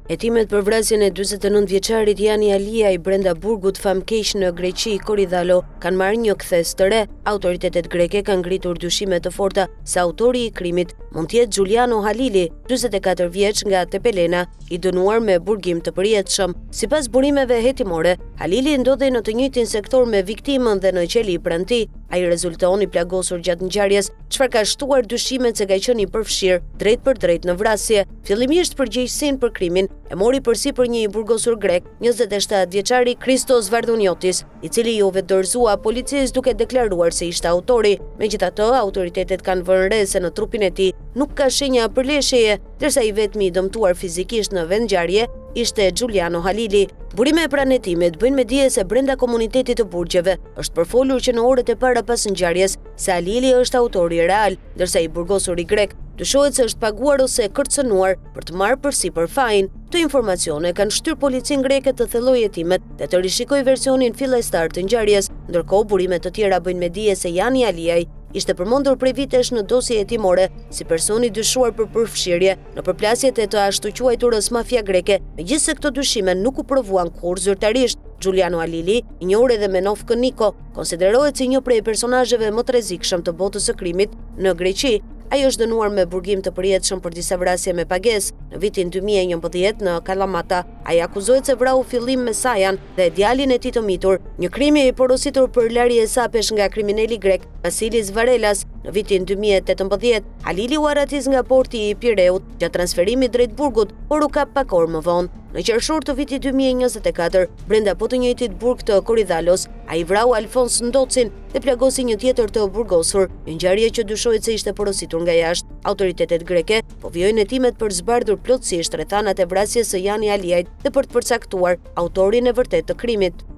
Hetimet për vrasjen e 49 vjeçarit Jani Aliaj brenda burgut famkeq në Greqi, Korydallo, kanë marrë një kthes të re. Autoritetet greke kanë ngritur dyshime të forta se autori i krimit mund të jetë Giuliano Halili, 44 vjeç nga Tepelena, i dënuar me burgim të përjetshëm. Sipas burimeve hetimore, Halili ndodhej në të njëjtin sektor me viktimën dhe në qeli pranë tij. Ai rezulton i plagosur gjatë ngjarjes, çfarë ka shtuar dyshimet se ka qenë i përfshirë drejt për drejt në vrasje. Fillimisht përgjegjësinë për krimin e mori përsipër një i burgosur grek, 27 vjeçari Christos Vardoniotis, i cili u dorëzua policisë duke deklaruar se ishte autori. Megjithatë, autoritetet kanë vënë re se në trupin e tij nuk ka shenja përleshjeje, ndërsa i vetmi i dëmtuar fizikisht në vendngjarje ishte Giuliano Halili. Burime e pranëtimit bëjnë me dije se brenda komunitetit të burgjeve është përfolur që në orët e para pas ngjarjes se Halili është autori real, ndërsa i burgosur i grek dyshohet se është paguar ose kërcënuar për të marrë përsipër fajin. Këto informacione kanë shtyrë policinë greke të thellojë hetimet dhe të rishikojë versionin fillestar të ngjarjes, ndërkohë burime të tjera bëjnë me dije se Jani Aliaj ishte përmendur prej vitesh në dosje hetimore si personi dyshuar për përfshirje në përplasjet e të ashtu quajturës mafia greke, megjithëse këto dyshime nuk u provuan kurrë zyrtarisht. Giuliano Halili, i njohur edhe me Nofkën Niko, konsiderohet si një prej personazheve më të rrezikshëm të botës së krimit në Greqi. Ai është dënuar me burgim të përjetshëm për disa vrasje me pagesë. Në vitin 2011 në Kalamata, ai akuzohet se vrau fillim Mesajan dhe djalin e tij të mitur, një krim i porositur për larje sapesh nga kriminali grek Vasilis Varelas. Në vitin 2018, Halili u arratis nga porti i Pireut gjatë transferimit drejt burgut, por u kap pak orë më vonë. Në qershor të vitit 2024, brenda po të njëjtit burg të Korydallos, ai vrau Alfons Ndocin dhe plagosi një tjetër të burgosur, një ngjarje që dyshohet se ishte porositur nga jashtë. Autoritetet greke po vijojnë hetimet për zbardhur plotësisht rrethanat e vrasjes së Jani Aliajt dhe për të përcaktuar autorin e vërtet të krimit.